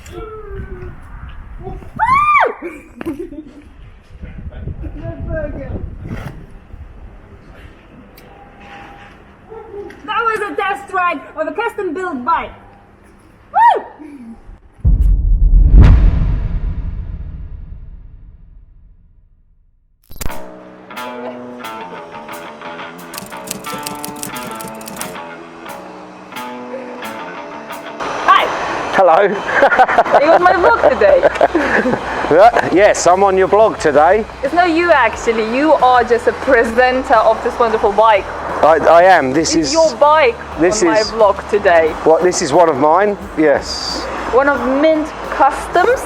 That was a test ride of a custom built bike. Woo! Hello. It was my vlog today. Yes, I'm on your blog today. It's not you actually, you are just a presenter of this wonderful bike. I am. This is your bike this on my is, vlog today. What? This is one of mine? Yes. One of MINT Customs?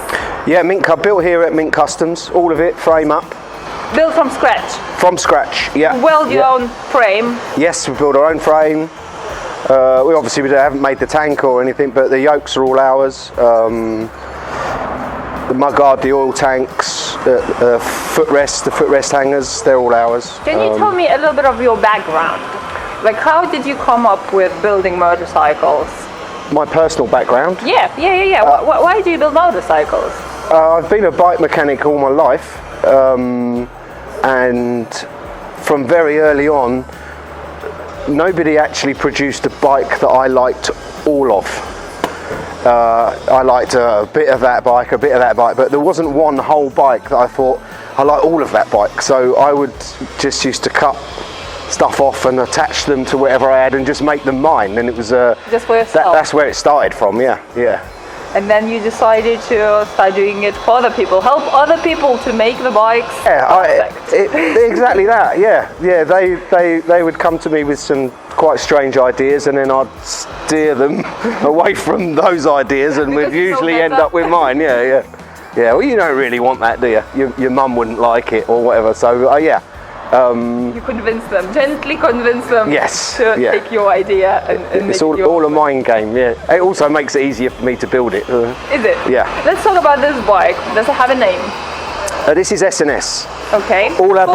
Yeah, built here at MINT Customs, all of it, frame up. Built from scratch? From scratch, yeah. Weld your own frame? Yes, we build our own frame. We haven't made the tank or anything, but the yokes are all ours. The mudguard, the oil tanks, the footrest hangers, they're all ours. Can you tell me a little bit of your background? Like, how did you come up with building motorcycles? My personal background? Yeah. Why do you build motorcycles? I've been a bike mechanic all my life, and from very early on, nobody actually produced a bike that I liked all of. I liked a bit of that bike, but there wasn't one whole bike that I thought I like all of that bike. So I would just used to cut stuff off and attach them to whatever I had and just make them mine. And it was just for yourself. That's where it started from. Yeah. And then you decided to start doing it for other people, help other people to make the bikes. Yeah, exactly that. Yeah. They would come to me with some quite strange ideas, and then I'd steer them away from those ideas, and we'd usually end up with mine. Yeah. Well, you don't really want that, do you? Your mum wouldn't like it or whatever. So yeah. You convince them, gently convince them yes, to take your idea and it's all a mind game, yeah. It also makes it easier for me to build it. Is it? Yeah. Let's talk about this bike. Does it have a name? This is S&S. Okay. All our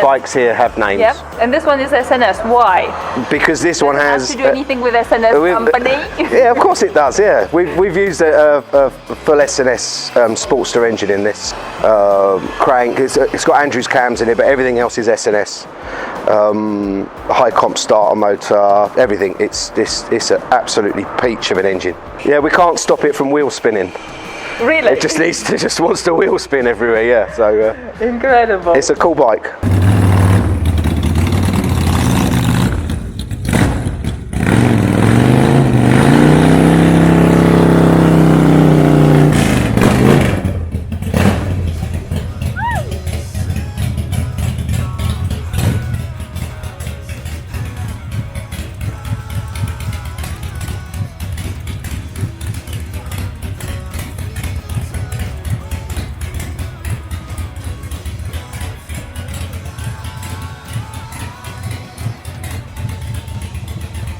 bikes here have names. Yeah. And this one is S&S. Why? Because this one has to do anything with S&S company? Yeah, of course it does. Yeah, we've used a full S&S Sportster engine in this crank. It's got Andrews cams in it, but everything else is S&S. High comp starter motor, everything. It's an absolutely peach of an engine. Yeah, we can't stop it from wheel spinning. Really? It just wants to wheel spin everywhere. Yeah, so incredible. It's a cool bike.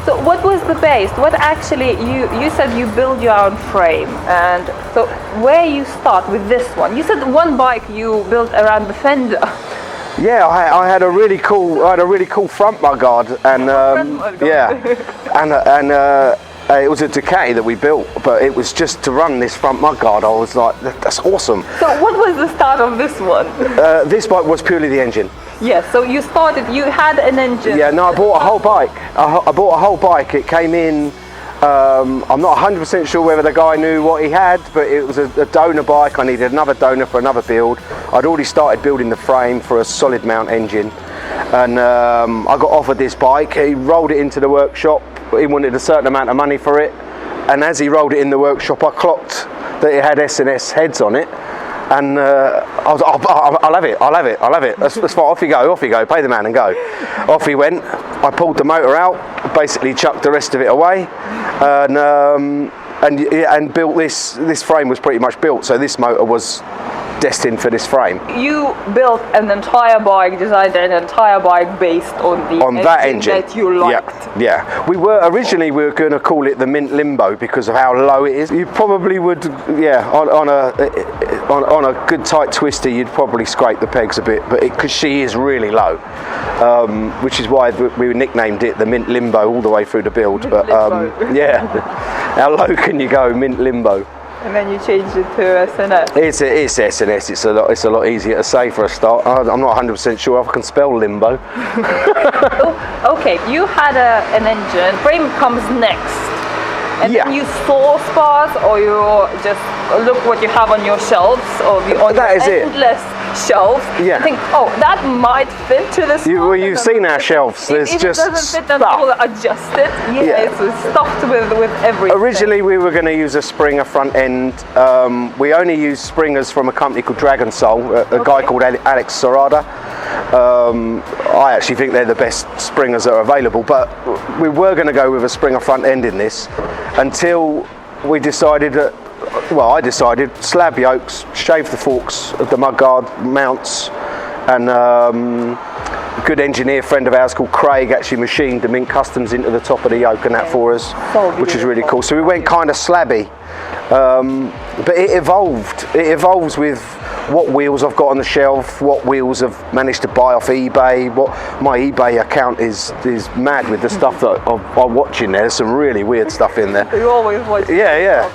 So what was the base? What actually, you said you build your own frame, and so where you start with this one? You said one bike you built around the fender. Yeah, I had a really cool front mudguard, and it was a Ducati that we built, but it was just to run this front mudguard. I was like, that's awesome. So what was the start of this one? This bike was purely the engine. Yes, so you had an engine. Yeah, no, I bought a whole bike. I bought a whole bike. It came in, I'm not 100% sure whether the guy knew what he had, but it was a donor bike. I needed another donor for another build. I'd already started building the frame for a solid mount engine, and I got offered this bike. He rolled it into the workshop. He wanted a certain amount of money for it, and as he rolled it in the workshop, I clocked that it had S&S heads on it. And I was like, I'll have it. That's fine. Off you go, pay the man and go. Off he went. I pulled the motor out, basically chucked the rest of it away, and built this frame was pretty much built. So this motor was destined for this frame. You built an entire bike, designed an entire bike based on that engine that you liked. Yeah. We were going to call it the MINT Limbo because of how low it is. You probably would, on a good tight twister, you'd probably scrape the pegs a bit, but because she is really low, which is why we nicknamed it the MINT Limbo all the way through the build. But yeah, how low can you go, MINT Limbo? And then you changed it to S&S. It's S&S. It's a lot easier to say for a start. I'm not 100% sure if I can spell limbo. Okay, you had an engine. Frame comes next. And Yeah. then you store spars, or you just look what you have on your shelves, or on That your is it. endless shelves. Yeah. You think, oh, that might fit to this. Well, you've seen our shelves. There's if just it doesn't fit, then stuff. we'll adjust it. Yeah, Yeah. it's stuffed with everything. Originally, we were going to use a Springer front end. We only use Springers from a company called Dragon Soul, a guy called Alex Serrada. I actually think they're the best Springers that are available, but we were going to go with a Springer front end in this until we decided that, well, I decided slab yokes, shave the forks of the mudguard mounts, and a good engineer friend of ours called Craig actually machined the MINT Customs into the top of the yoke and that for us, which is really cool. So we went kind of slabby, but it evolved. It evolves with what wheels I've got on the shelf, what wheels I've managed to buy off eBay. What my eBay account is mad with the stuff that I'm watching there. There's some really weird stuff in there. You always watch. Yeah.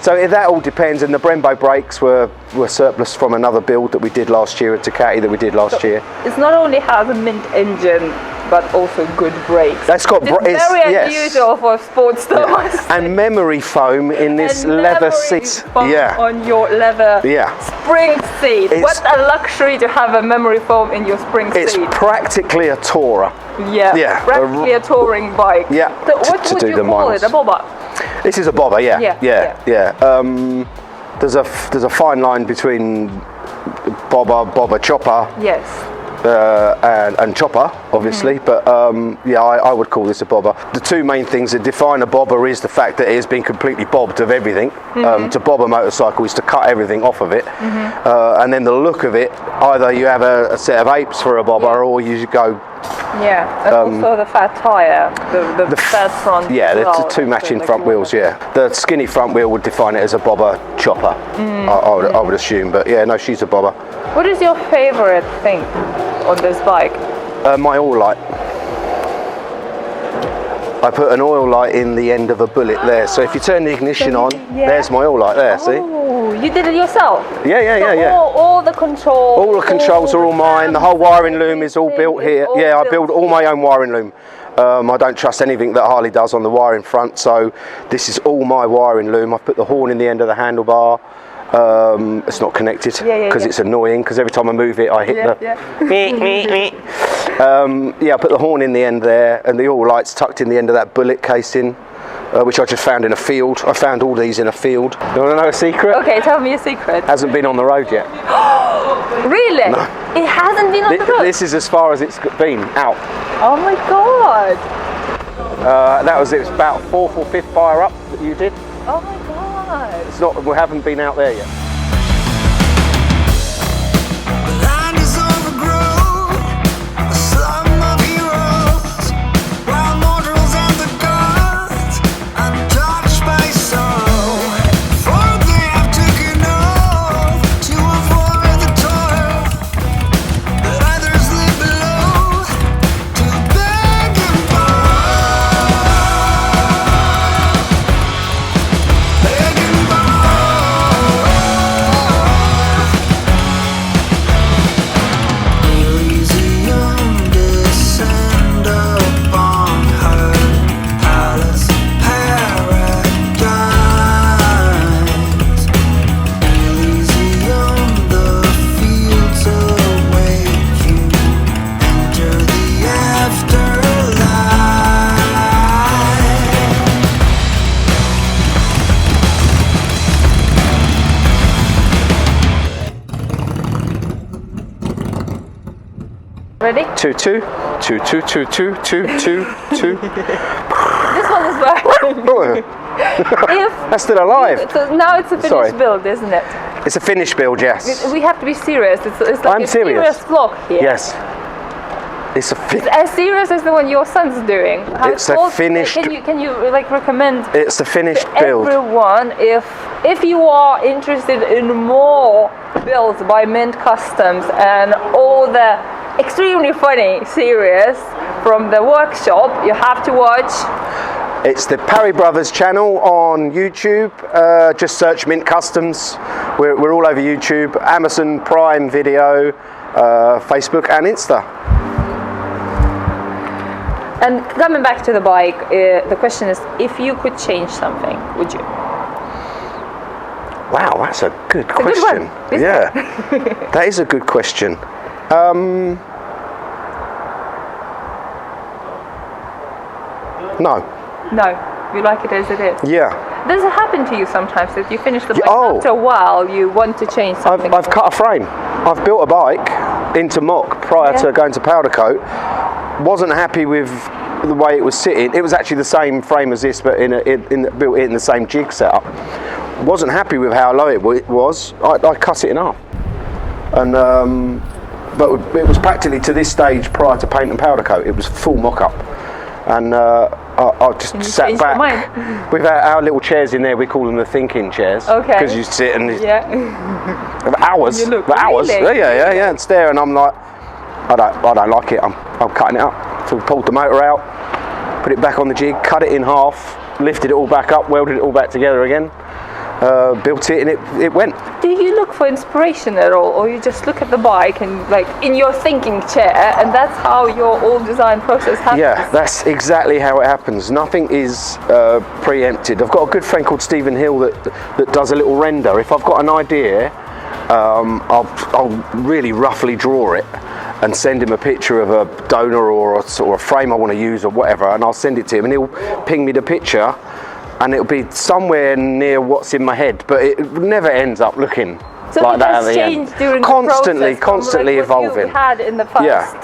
So that all depends. And the Brembo Brakes were surplus from another build that we did last year, a Ducati that we did last year. It's not only has a MINT engine, but also good brakes. That's got it's very unusual for a Sportster. Yeah. And memory foam in this leather seat. Yeah. On your leather spring seat. What a luxury to have a memory foam in your spring seat. It's practically a tourer. Yeah. Practically a touring bike. Yeah. So what would you call it? A bobber? This is a bobber. Yeah. There's a fine line between bobber, chopper. Yes. And chopper, obviously, but I would call this a bobber. The two main things that define a bobber is the fact that it has been completely bobbed of everything. To bob a motorcycle is to cut everything off of it, and then the look of it, either you have a set of apes for a bobber, or you go. Yeah, and also the fat tyre, the fat front. Yeah, the two matching front wheels. Yeah, the skinny front wheel would define it as a bobber chopper. I would assume, but yeah, no, she's a bobber. What is your favourite thing on this bike? My oil light. I put an oil light in the end of a bullet there, so if you turn the ignition on, there's my oil light there, see? Oh, you did it yourself? Yeah. All the controls. All the controls are all mine. The whole wiring loom is all built here. Yeah, I build all my own wiring loom. I don't trust anything that Harley does on the wiring front, so this is all my wiring loom. I've put the horn in the end of the handlebar. It's not connected because it's annoying, because every time I move it I hit I put the horn in the end there, and the oil light's tucked in the end of that bullet casing, which I just found in a field. I found all these in a field. You want to know a secret? Okay, tell me a secret. Hasn't been on the road yet. Really? No. It hasn't been on the road? This is as far as it's been out. Oh my god. That was about 4th or 5th fire up that you did. Oh my god. It's not. We haven't been out there yet. Ready? 2 2 2 2 2 2 2 2 2. This one is working. That's still alive. So now it's a finished build, isn't it? It's a finished build, yes. We have to be serious. It's like serious vlog here. Yes. It's as serious as the one your son's doing. It's a finished. Can you like recommend? It's a finished build. Everyone, if you are interested in more builds by MINT Customs and all the extremely funny series from the workshop, you have to watch It's the Parry Brothers channel on YouTube. Just search Mint Customs. We're all over YouTube, Amazon Prime Video, Facebook and Insta. And coming back to the bike, the question is, if you could change something, would you? Wow, that's a good question. Yeah, that is a good question. No. No, you like it as it is. Yeah. Does it happen to you sometimes that you finish the bike Oh. after a while you want to change something? I've cut a frame. I've built a bike into mock prior to going to powder coat. Wasn't happy with the way it was sitting. It was actually the same frame as this, but built it in the same jig setup. Wasn't happy with how low it was. I cut it in half, and but it was practically to this stage prior to paint and powder coat. It was full mock-up, and I just sat back with our little chairs in there. We call them the thinking chairs, because you sit and hours, You look, hours, really? yeah, and stare, and I'm like, I don't like it. I'm cutting it up. So we pulled the motor out, put it back on the jig, cut it in half, lifted it all back up, welded it all back together again. Built it and it went. Do you look for inspiration at all, or you just look at the bike and like in your thinking chair, and that's how your whole design process happens? Yeah, that's exactly how it happens. Nothing is preempted. I've got a good friend called Stephen Hill that does a little render. If I've got an idea, I'll really roughly draw it and send him a picture of a donor or a frame I want to use or whatever, and I'll send it to him and he'll ping me the picture. And it'll be somewhere near what's in my head, but it never ends up looking like that at the end. During constantly the process, like evolving. What you had in the first,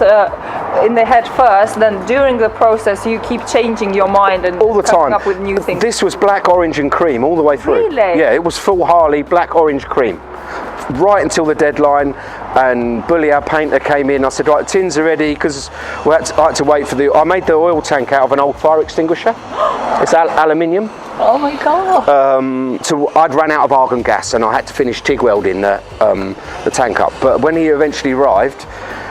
in the head first, then during the process you keep changing your mind and all the coming time. up with new things. This was black, orange, and cream all the way through. Really? Yeah, it was full Harley, black, orange, cream, right until the deadline. And Bully, our painter, came in. I said, right, the tins are ready, because I had to wait for I made the oil tank out of an old fire extinguisher. It's aluminium. Oh my god! So I'd run out of argon gas, and I had to finish TIG welding the tank up. But when he eventually arrived,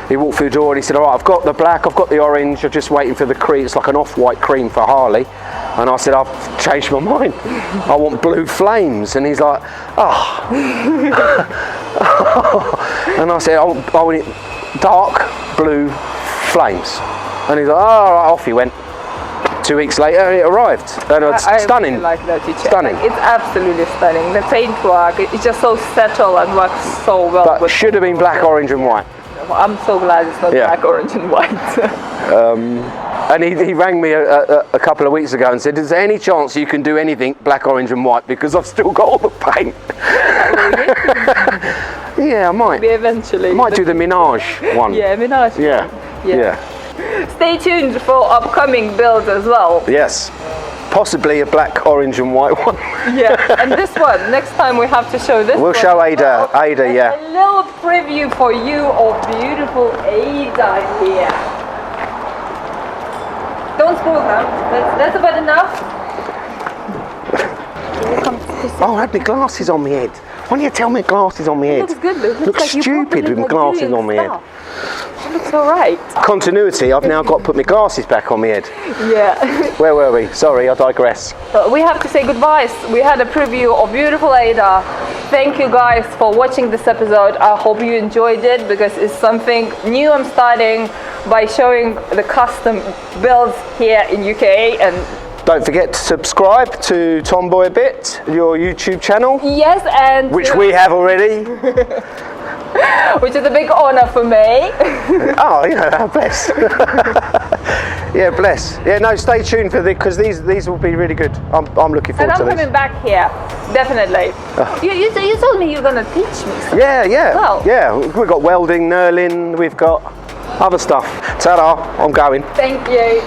he walked through the door and he said, all right, I've got the black, I've got the orange, I'm just waiting for the cream. It's like an off-white cream for Harley. And I said, I've changed my mind. I want blue flames. And he's like, oh. And I said, I want it dark blue flames. And he's like, oh, right, off he went. 2 weeks later, it arrived, and it's stunning. I like that you check. Stunning. Like, it's absolutely stunning. The paintwork, it's just so settled and works so well. But it should have been black, orange, and white. I'm so glad it's not black, orange, and white. And he rang me a couple of weeks ago and said, is there any chance you can do anything black, orange, and white, because I've still got all the paint? Yeah, I might. Maybe eventually. I might do the Minaj one. Yeah, Minaj. Yeah. Stay tuned for upcoming builds as well. Yes. Possibly a black, orange, and white one. Yeah, and this one, next time we have to show this We'll one. show Ada, And yeah. a little preview for you of beautiful Ada here. Don't spoil her. That's about enough. Oh, I had my glasses on my head. Why don't you tell me glasses on my head? It looks good. It looks like stupid with my glasses on my head. It looks alright. Continuity, I've now got to put my glasses back on my head. Yeah. Where were we? Sorry, I digress. We have to say goodbyes. We had a preview of beautiful Ada. Thank you guys for watching this episode. I hope you enjoyed it, because it's something new I'm starting by showing the custom builds here in UK. And don't forget to subscribe to Tomboy a Bit, your YouTube channel. yes, and which we have already. which is a big honor for me. Oh, yeah, bless. Yeah, bless. Yeah, no, stay tuned for because these will be really good. I'm looking forward to And I'm this. coming back here, definitely. You told me you're gonna teach me something. Yeah. Well. Yeah, we've got welding, knurling, we've got other stuff. Ta-da, I'm going. Thank you.